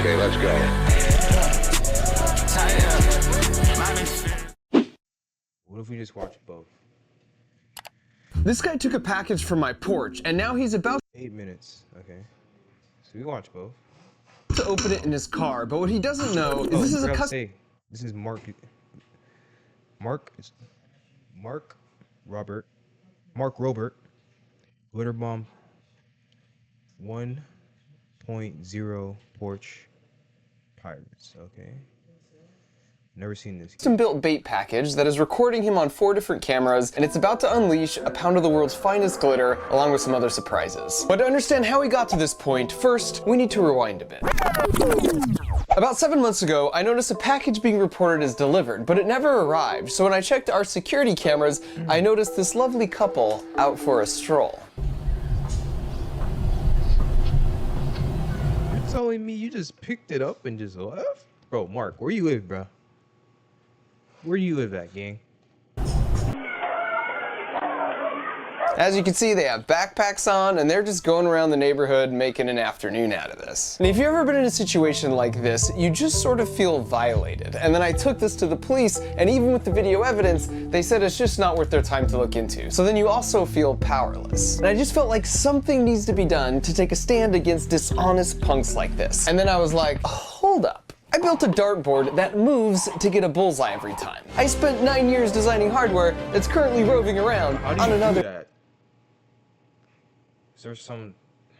Okay, let's go. What if we just watch both? This guy took a package from my porch, and now he's about 8 minutes. Okay. So we watch both. to open it in his car, but what he doesn't know is this is a custom. This is Mark Robert. Glitter Bomb 1.0 Porch Pirates. Okay. Never seen this. Custom-built bait package that is recording him on 4 different cameras, and it's about to unleash a pound of the world's finest glitter, along with some other surprises. But to understand how he got to this point, first, we need to rewind a bit. About 7 months ago, I noticed a package being reported as delivered, but it never arrived, so when I checked our security cameras, I noticed this lovely couple out for a stroll. You're telling me you just picked it up and just left? Bro, Mark, where you live, bro? Where do you live at, gang? As you can see, they have backpacks on, and they're just going around the neighborhood making an afternoon out of this. And if you've ever been in a situation like this, you just sort of feel violated. And then I took this to the police, and even with the video evidence, they said it's just not worth their time to look into. So then you also feel powerless. And I just felt like something needs to be done to take a stand against dishonest punks like this. And then I was like, hold up. I built a dartboard that moves to get a bullseye every time. I spent 9 years designing hardware that's currently roving around on another do that? Is there some, I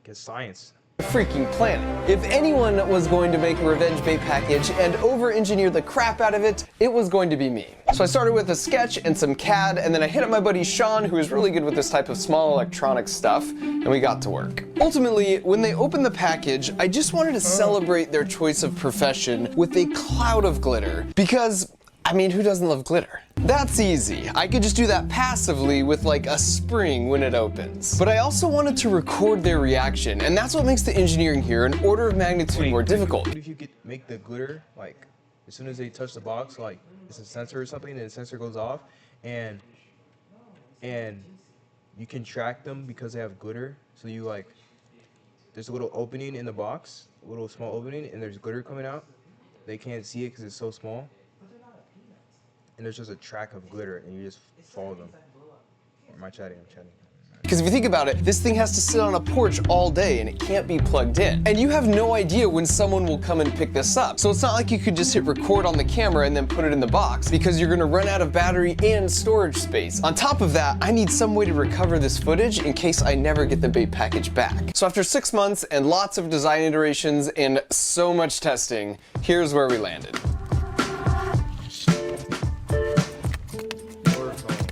guess, science? freaking planet. If anyone was going to make a revenge bait package and over-engineer the crap out of it, it was going to be me. So I started with a sketch and some CAD, and then I hit up my buddy Sean, who is really good with this type of small electronic stuff, and we got to work. Ultimately, when they opened the package, I just wanted to celebrate their choice of profession with a cloud of glitter, because I mean, who doesn't love glitter? That's easy. I could just do that passively with like a spring when it opens. But I also wanted to record their reaction, and that's what makes the engineering here an order of magnitude more difficult. What if you could make the glitter, like, as soon as they touch the box, like, it's a sensor or something, and the sensor goes off, and you can track them because they have glitter, so you, like, there's a little opening in the box, a little small opening, and there's glitter coming out. They can't see it because it's so small. And there's just a track of glitter, and you just follow them. Or am I chatting? I'm chatting. Because if you think about it, this thing has to sit on a porch all day and it can't be plugged in. And you have no idea when someone will come and pick this up. So it's not like you could just hit record on the camera and then put it in the box, because you're gonna run out of battery and storage space. On top of that, I need some way to recover this footage in case I never get the bait package back. So after 6 months and lots of design iterations and so much testing, here's where we landed.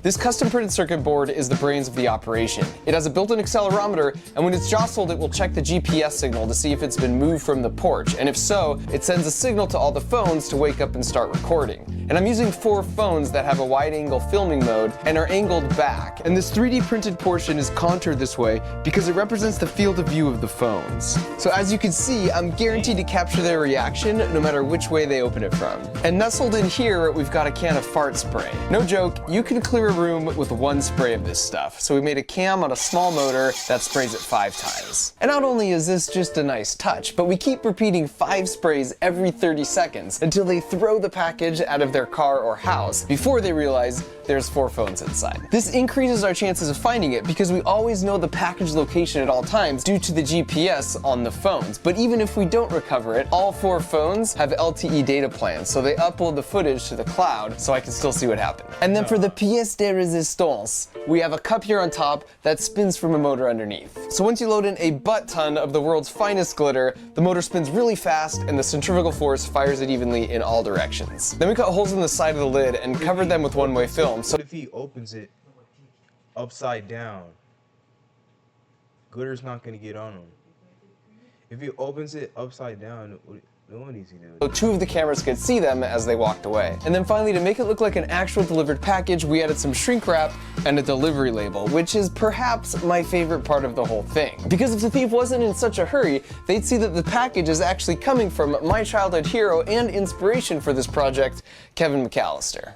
This custom printed circuit board is the brains of the operation. It has a built-in accelerometer, and when it's jostled, it will check the GPS signal to see if it's been moved from the porch, and if so, it sends a signal to all the phones to wake up and start recording. And I'm using 4 phones that have a wide-angle filming mode and are angled back. And this 3D printed portion is contoured this way because it represents the field of view of the phones. So as you can see, I'm guaranteed to capture their reaction no matter which way they open it from. And nestled in here, we've got a can of fart spray. No joke, you can clear a room with 1 spray of this stuff. So we made a cam on a small motor that sprays it 5 times. And not only is this just a nice touch, but we keep repeating 5 sprays every 30 seconds until they throw the package out of their car or house before they realize there's 4 phones inside. This increases our chances of finding it because we always know the package location at all times due to the GPS on the phones. But even if we don't recover it, all 4 phones have LTE data plans, so they upload the footage to the cloud so I can still see what happened. And then for the pièce de résistance, we have a cup here on top that spins from a motor underneath. So once you load in a butt ton of the world's finest glitter, the motor spins really fast and the centrifugal force fires it evenly in all directions. Then we cut holes in the side of the lid and covered them with one-way film. So what if he opens it upside down? Glitter's not gonna get on him. If he opens it upside down, what is he doing? So 2 of the cameras could see them as they walked away. And then finally, to make it look like an actual delivered package, we added some shrink wrap and a delivery label, which is perhaps my favorite part of the whole thing. Because if the thief wasn't in such a hurry, they'd see that the package is actually coming from my childhood hero and inspiration for this project, Kevin McAllister.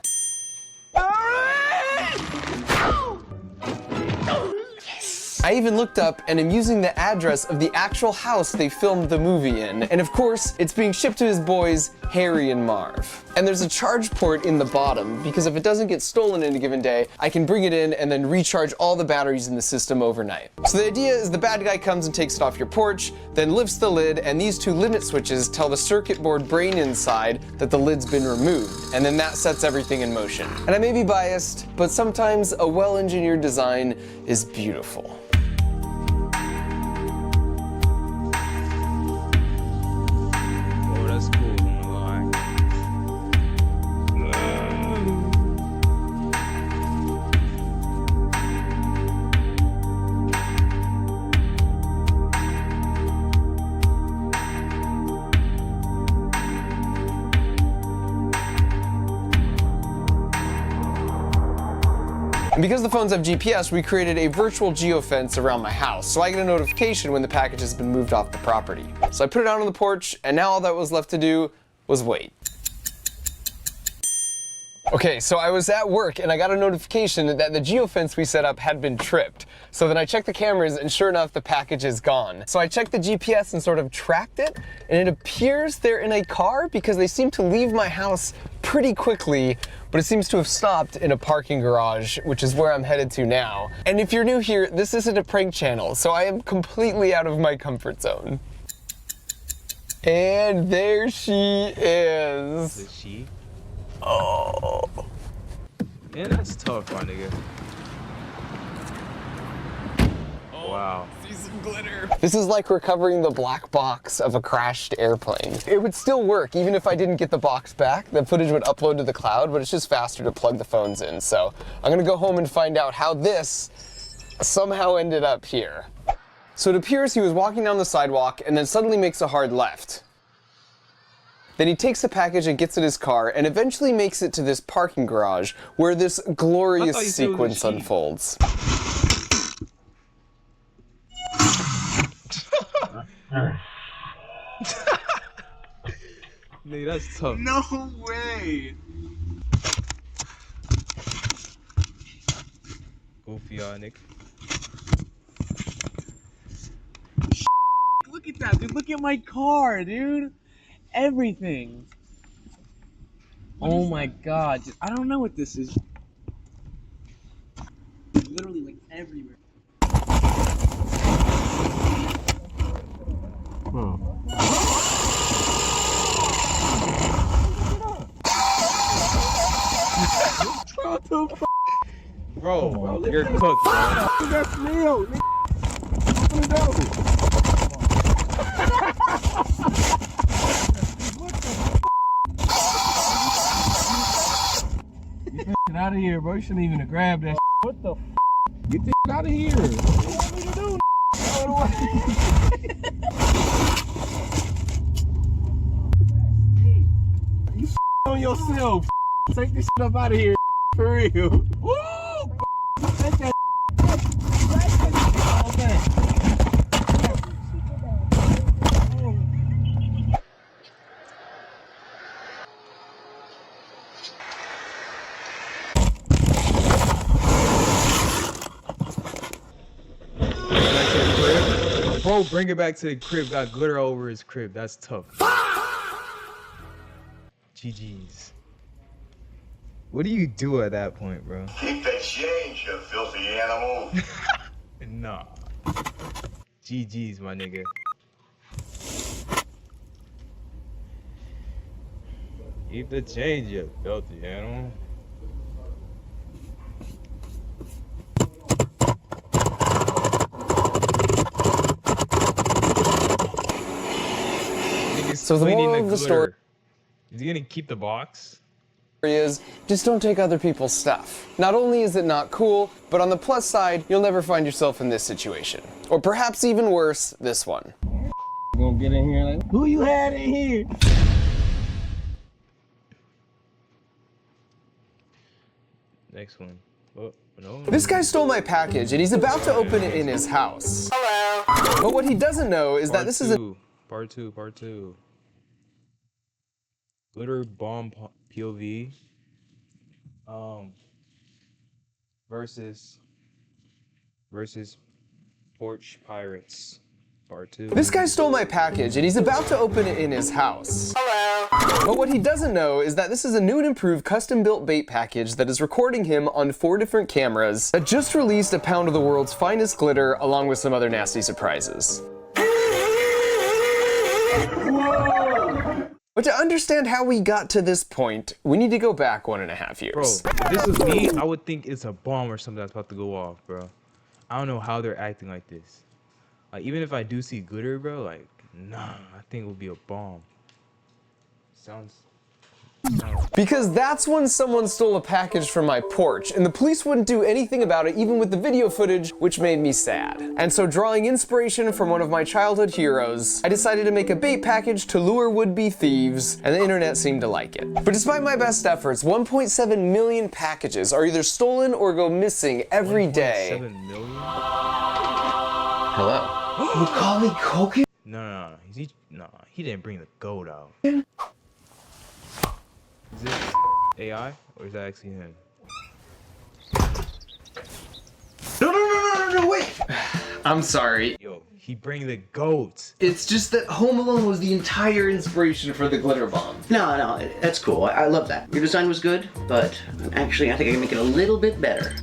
I even looked up and am using the address of the actual house they filmed the movie in. And of course, it's being shipped to his boys, Harry and Marv. And there's a charge port in the bottom, because if it doesn't get stolen in a given day, I can bring it in and then recharge all the batteries in the system overnight. So the idea is the bad guy comes and takes it off your porch, then lifts the lid, and these two limit switches tell the circuit board brain inside that the lid's been removed, and then that sets everything in motion. And I may be biased, but sometimes a well-engineered design is beautiful. Oh, that's cool. I'm gonna lie. And because the phones have GPS, we created a virtual geofence around my house, so I get a notification when the package has been moved off the property. So I put it out on the porch, and now all that was left to do was wait. Okay, so I was at work and I got a notification that the geofence we set up had been tripped. So then I checked the cameras and sure enough, the package is gone. So I checked the GPS and sort of tracked it, and it appears they're in a car because they seem to leave my house pretty quickly, but it seems to have stopped in a parking garage, which is where I'm headed to now. And if you're new here, this isn't a prank channel, so I am completely out of my comfort zone. And there she is. Is she? Oh. Man, that's tough, my nigga. Wow. See some glitter. This is like recovering the black box of a crashed airplane. It would still work even if I didn't get the box back. The footage would upload to the cloud, but it's just faster to plug the phones in. So I'm gonna go home and find out how this somehow ended up here. So it appears he was walking down the sidewalk and then suddenly makes a hard left. Then he takes the package and gets in his car and eventually makes it to this parking garage where this glorious sequence unfolds. Nigga, that's tough. No way! Goofy nigga. Look at that, dude. Look at my car, dude. Everything. Oh my god. Dude, I don't know what this is. Literally, like, everywhere. What the f***? Bro, you're cooked, bro. That's real, nigga. Get out of here, bro. You shouldn't even have grabbed that. What the f? Get this out of here. What do you want me to do? You on yourself. Take this shit up out of here. For real. Woo! Take that. Okay. Bro, bring it back to the crib. Got glitter all over his crib. That's tough. GG's. What do you do at that point, bro? Keep the change, you filthy animal. Nah. GG's, my nigga. Keep the change, you filthy animal. So the moral of the story is he gonna keep the box? is just don't take other people's stuff. Not only is it not cool, but on the plus side, you'll never find yourself in this situation. Or perhaps even worse, this one. Gonna get in here like, who you had in here? Next one. Oh, no. This guy stole my package and he's about to open it in his house. Hello. But what he doesn't know is that this is a Part two. Glitter bomb POV. Versus Porch Pirates, Part 2. This guy stole my package and he's about to open it in his house. Hello. But what he doesn't know is that this is a new and improved custom-built bait package that is recording him on 4 different cameras that just released a pound of the world's finest glitter along with some other nasty surprises. But to understand how we got to this point, we need to go back 1.5 years. Bro, if this was me, I would think it's a bomb or something that's about to go off, bro. I don't know how they're acting like this. Like, even if I do see glitter, bro, like, nah, I think it would be a bomb. Sounds... Because that's when someone stole a package from my porch, and the police wouldn't do anything about it even with the video footage, which made me sad. And so, drawing inspiration from one of my childhood heroes, I decided to make a bait package to lure would-be thieves, and the internet seemed to like it. But despite my best efforts, 1.7 million packages are either stolen or go missing every day. 1.7 million? Hello? Macaulay Culkin? No. He didn't bring the gold out. Is this AI or is that actually him? No, wait! I'm sorry. Yo, he bring the goats. It's just that Home Alone was the entire inspiration for the glitter bomb. No, that's cool. I love that. Your design was good, but actually I think I can make it a little bit better.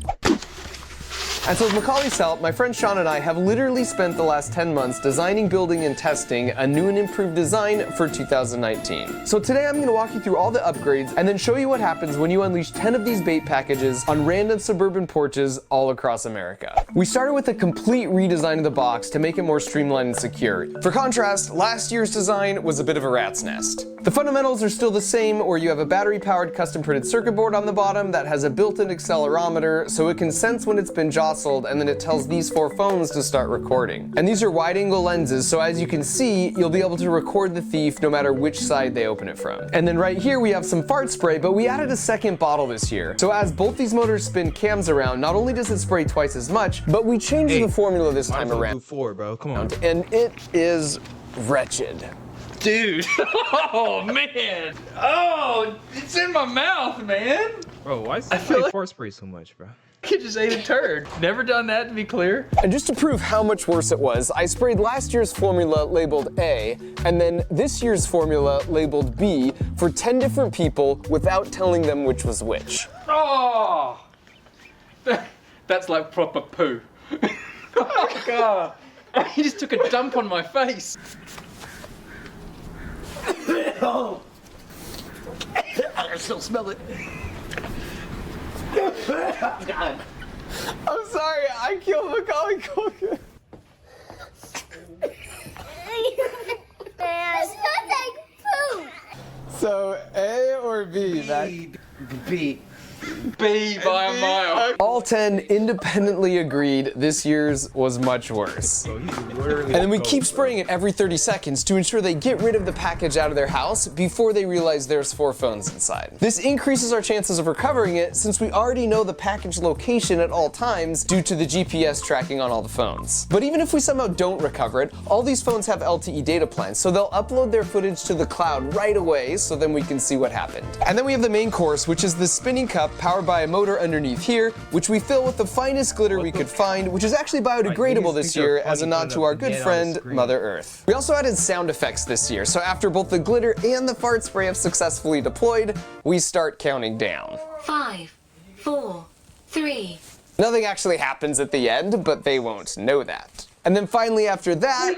And so with Macaulay's help, my friend Sean and I have literally spent the last 10 months designing, building, and testing a new and improved design for 2019. So today I'm going to walk you through all the upgrades and then show you what happens when you unleash 10 of these bait packages on random suburban porches all across America. We started with a complete redesign of the box to make it more streamlined and secure. For contrast, last year's design was a bit of a rat's nest. The fundamentals are still the same, where you have a battery-powered custom-printed circuit board on the bottom that has a built-in accelerometer so it can sense when it's been jostled, and then it tells these 4 phones to start recording. And these are wide-angle lenses, so as you can see, you'll be able to record the thief no matter which side they open it from. And then right here we have some fart spray, but we added a second bottle this year. So as both these motors spin cams around, not only does it spray twice as much, but we changed the formula this time around. Do 4, bro. Come on. And it is wretched. Dude. Oh, man. Oh, it's in my mouth, man. Bro, why is somebody fart spray so much, bro? Kid just ate a turd. Never done that, to be clear. And just to prove how much worse it was, I sprayed last year's formula labeled A, and then this year's formula labeled B for 10 different people without telling them which was which. Oh. That's like proper poo. Oh, God. He just took a dump on my face. Oh! I can still smell it. God. I'm sorry, I killed Macaulay Culkin. It smells like poo. So, A or B, Mac? B. B by a mile. All 10 independently agreed this year's was much worse. Bro, he's literally And then we a goat, keep bro. spraying it every 30 seconds to ensure they get rid of the package out of their house before they realize there's 4 phones inside. This increases our chances of recovering it since we already know the package location at all times due to the GPS tracking on all the phones. But even if we somehow don't recover it, all these phones have LTE data plans, so they'll upload their footage to the cloud right away so then we can see what happened. And then we have the main course, which is the spinning cup powered by a motor underneath here, which we fill with the finest glitter we could find, which is actually biodegradable this year as a nod to our good friend, Mother Earth. We also added sound effects this year, so after both the glitter and the fart spray have successfully deployed, we start counting down. 5, 4, 3. Nothing actually happens at the end, but they won't know that. And then finally after that,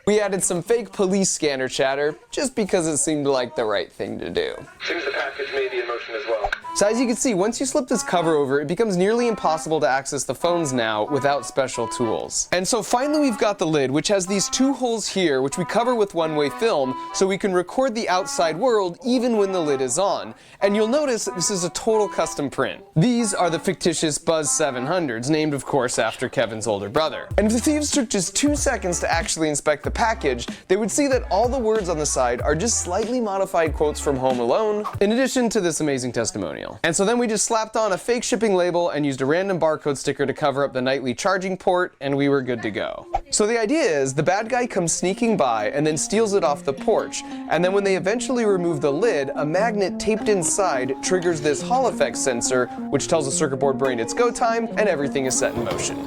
we added some fake police scanner chatter, just because it seemed like the right thing to do. Seems the package may be in motion as well. So as you can see, once you slip this cover over, it becomes nearly impossible to access the phones now without special tools. And so finally we've got the lid, which has these 2 holes here, which we cover with one-way film, so we can record the outside world even when the lid is on. And you'll notice that this is a total custom print. These are the fictitious Buzz 700s, named of course after Kevin's older brother. And if the thieves took just 2 seconds to actually inspect the package, they would see that all the words on the side are just slightly modified quotes from Home Alone, in addition to this amazing testimonial. And so then we just slapped on a fake shipping label and used a random barcode sticker to cover up the nightly charging port, and we were good to go. So the idea is, the bad guy comes sneaking by and then steals it off the porch, and then when they eventually remove the lid, a magnet taped inside triggers this Hall effect sensor, which tells the circuit board brain it's go time, and everything is set in motion.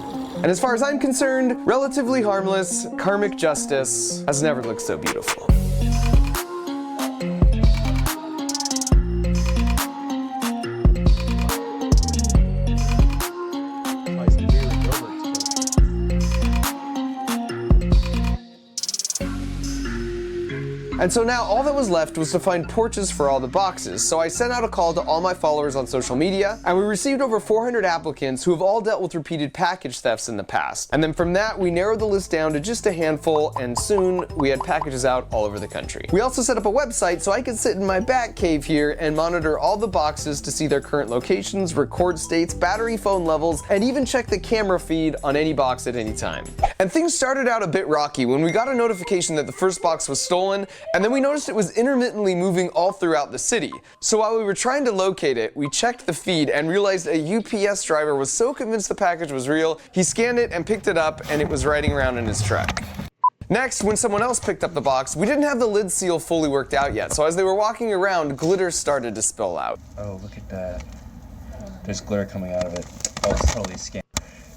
And as far as I'm concerned, relatively harmless, karmic justice has never looked so beautiful. And so now all that was left was to find porches for all the boxes, so I sent out a call to all my followers on social media, and we received over 400 applicants who have all dealt with repeated package thefts in the past. And then from that, we narrowed the list down to just a handful, and soon we had packages out all over the country. We also set up a website so I could sit in my bat cave here and monitor all the boxes to see their current locations, record states, battery phone levels, and even check the camera feed on any box at any time. And things started out a bit rocky when we got a notification that the first box was stolen, and then we noticed it was intermittently moving all throughout the city. So while we were trying to locate it, we checked the feed and realized a UPS driver was so convinced the package was real, he scanned it and picked it up, and it was riding around in his truck. Next, when someone else picked up the box, we didn't have the lid seal fully worked out yet, so as they were walking around, glitter started to spill out. Oh, look at that. There's glitter coming out of it. Oh, it's totally a scam.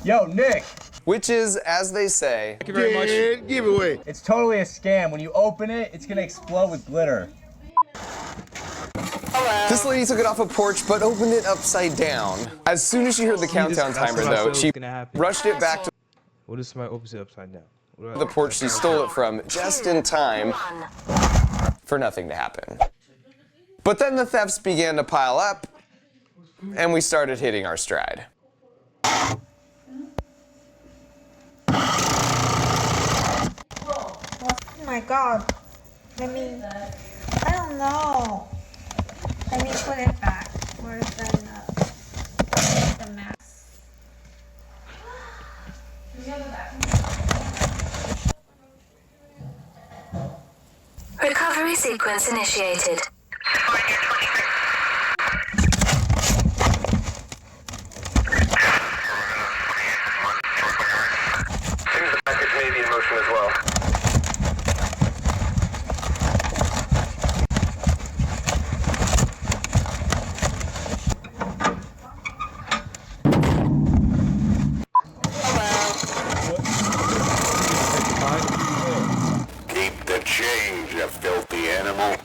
Yo, Nick! Which is, as they say, Thank you very much. Giveaway. It's totally a scam. When you open it, it's gonna explode with glitter. this lady took it off a porch but opened it upside down. As soon as she heard the countdown timer though, she rushed it back to What if somebody opens it upside down? the porch she stole it from just in time for nothing to happen. But then the thefts began to pile up, and we started hitting our stride. Oh my god. I don't know. Let me put it back. Where's the mess? Recovery sequence initiated. Seems the package may be in motion as well. Keep the change, you filthy animal.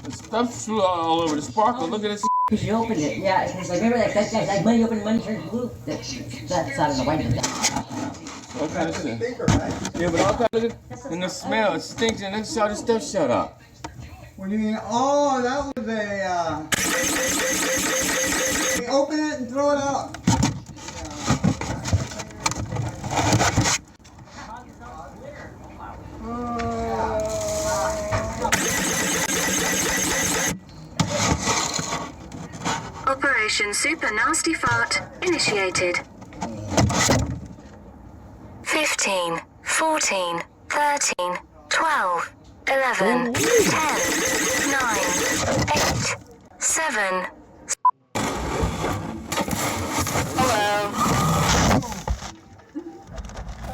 The stuff flew all over the sparkle. Look at this. Because you opened it, yeah. It's like, remember that money opened, money turned blue? That's out of the white. All kind of shit. Yeah, but all kind of and the smell, it stinks, and that's how the stuff shut up. What do you mean? Oh, that was a, open it and throw it out. Operation Super Nasty Fart initiated. 15, 14, 13, 12, 11, 10, 9, 8, 7.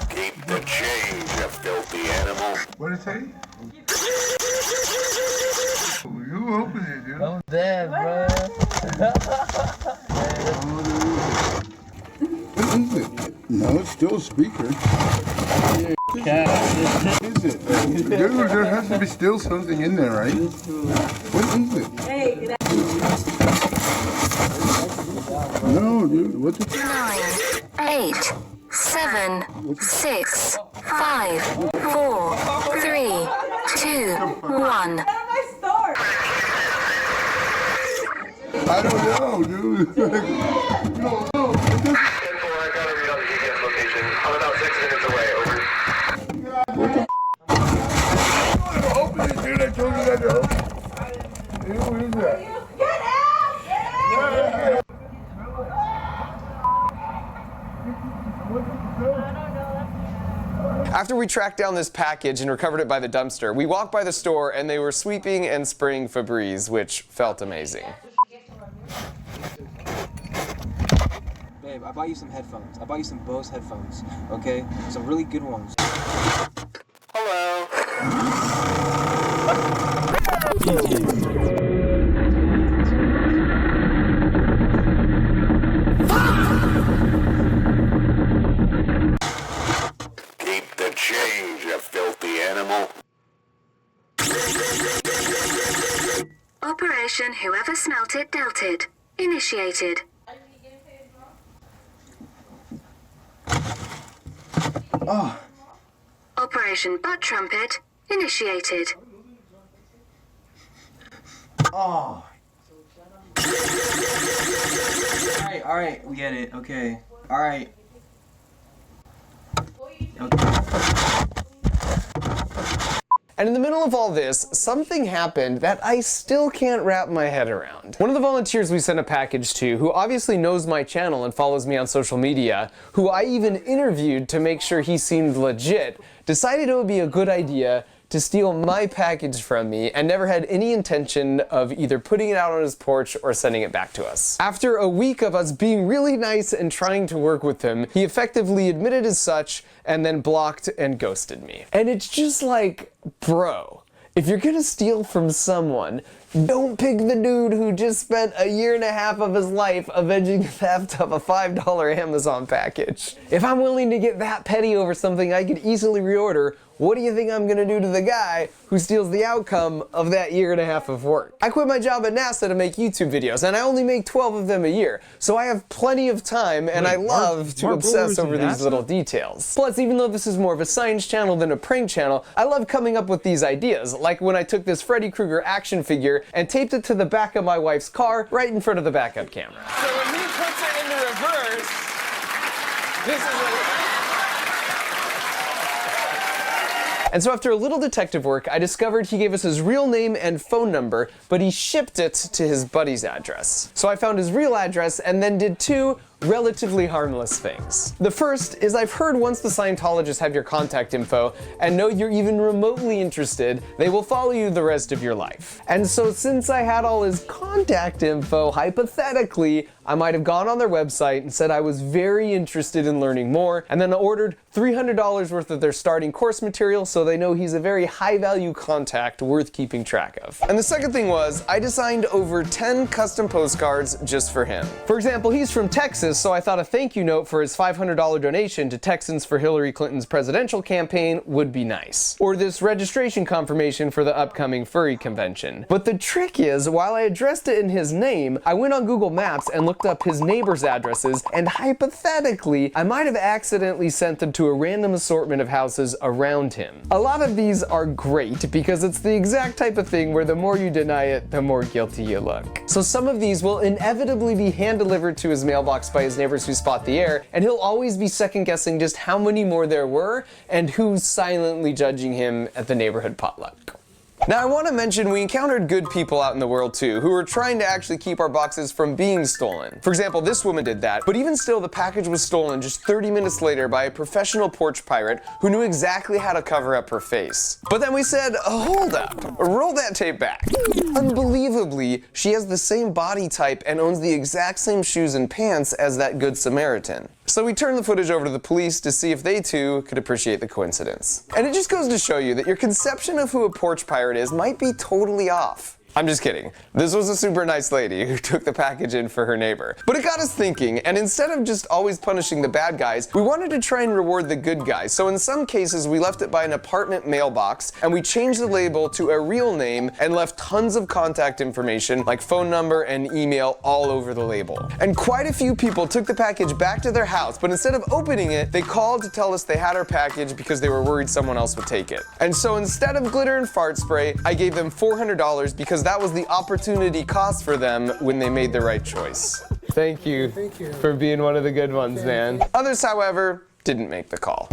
Keep the change, you filthy animal. What did it say? You opened it, dude. I'm dead, bro. What is it? No, it's still a speaker. What is it? There has to be still something in there, right? What is it? No, dude, what the? 9, 8, 7, 6, 5, 4, 3, 2, 1. I don't know, dude. No. 10-4, I got a read on the GPS location. I'm about 6 minutes away, over. Open it, dude. I told you not to open it. Dude, what is that? Get out! After we tracked down this package and recovered it by the dumpster, we walked by the store and they were sweeping and spraying Febreze, which felt amazing. Babe, I bought you some headphones. I bought you some Bose headphones, okay? Some really good ones. Hello. change, you filthy animal. Operation Whoever Smelt It Dealt It. Initiated. Oh. Operation Butt Trumpet. Initiated. Oh. Alright, we get it. Okay. Alright. And in the middle of all this, something happened that I still can't wrap my head around. One of the volunteers we sent a package to, who obviously knows my channel and follows me on social media, who I even interviewed to make sure he seemed legit, decided it would be a good idea to steal my package from me and never had any intention of either putting it out on his porch or sending it back to us. After a week of us being really nice and trying to work with him, he effectively admitted as such and then blocked and ghosted me. And it's just like, bro, if you're gonna steal from someone, don't pick the dude who just spent a year and a half of his life avenging the theft of a $5 Amazon package. If I'm willing to get that petty over something I could easily reorder, what do you think I'm gonna do to the guy who steals the outcome of that year and a half of work? I quit my job at NASA to make YouTube videos, and I only make 12 of them a year, so I have plenty of time, and I love to obsess over these little details. Plus, even though this is more of a science channel than a prank channel, I love coming up with these ideas, like when I took this Freddy Krueger action figure and taped it to the back of my wife's car right in front of the backup camera. So when he puts it into reverse, this is a... And so after a little detective work, I discovered he gave us his real name and phone number, but he shipped it to his buddy's address. So I found his real address and then did two relatively harmless things. The first is I've heard once the Scientologists have your contact info and know you're even remotely interested, they will follow you the rest of your life. And so since I had all his contact info, hypothetically, I might have gone on their website and said I was very interested in learning more, and then ordered $300 worth of their starting course material so they know he's a very high value contact worth keeping track of. And the second thing was, I designed over 10 custom postcards just for him. For example, he's from Texas, so I thought a thank you note for his $500 donation to Texans for Hillary Clinton's presidential campaign would be nice. Or this registration confirmation for the upcoming furry convention. But the trick is, while I addressed it in his name, I went on Google Maps and looked up his neighbors' addresses, and hypothetically, I might have accidentally sent them to a random assortment of houses around him. A lot of these are great because it's the exact type of thing where the more you deny it, the more guilty you look. So some of these will inevitably be hand-delivered to his mailbox by his neighbors who spot the air, and he'll always be second-guessing just how many more there were and who's silently judging him at the neighborhood potluck. Now I want to mention we encountered good people out in the world too, who were trying to actually keep our boxes from being stolen. For example, this woman did that, but even still the package was stolen just 30 minutes later by a professional porch pirate who knew exactly how to cover up her face. But then we said, hold up, roll that tape back. Unbelievably, she has the same body type and owns the exact same shoes and pants as that Good Samaritan. So we turned the footage over to the police to see if they too could appreciate the coincidence. And it just goes to show you that your conception of who a porch pirate is might be totally off. I'm just kidding. This was a super nice lady who took the package in for her neighbor. But it got us thinking, and instead of just always punishing the bad guys, we wanted to try and reward the good guys. So in some cases, we left it by an apartment mailbox, and we changed the label to a real name and left tons of contact information, like phone number and email, all over the label. And quite a few people took the package back to their house, but instead of opening it, they called to tell us they had our package because they were worried someone else would take it. And so instead of glitter and fart spray, I gave them $400 because that was the opportunity cost for them when they made the right choice. Thank you for being one of the good ones, man. Others, however, didn't make the call.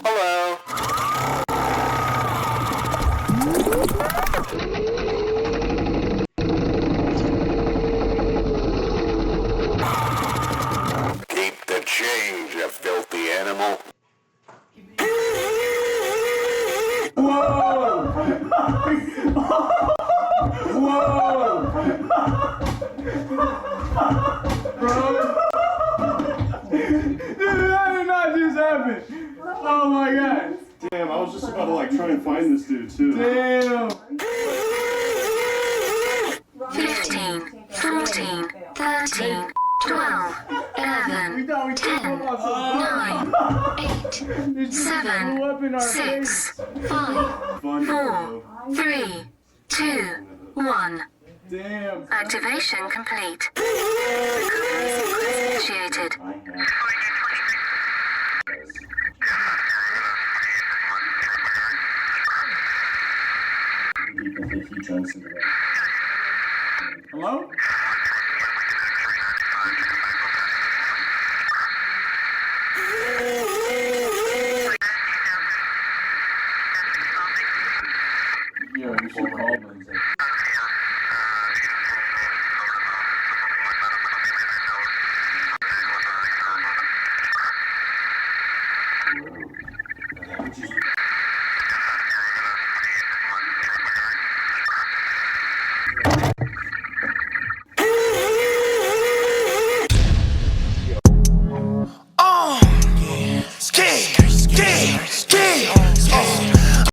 Hello. Keep the change, you filthy animal. Whoa! Whoa! Bro! Dude, that did not just happen! Oh my god! Damn, I was just about to like try and find this dude too. Damn! 15, 14, 13, 12, 11, 10, 9, 8, 7, 6, 5, 4, 3, 2, 1. Damn. Activation complete. Recovery sequence initiated. Hello? Yeah, we should call them. Skate, skate, skate.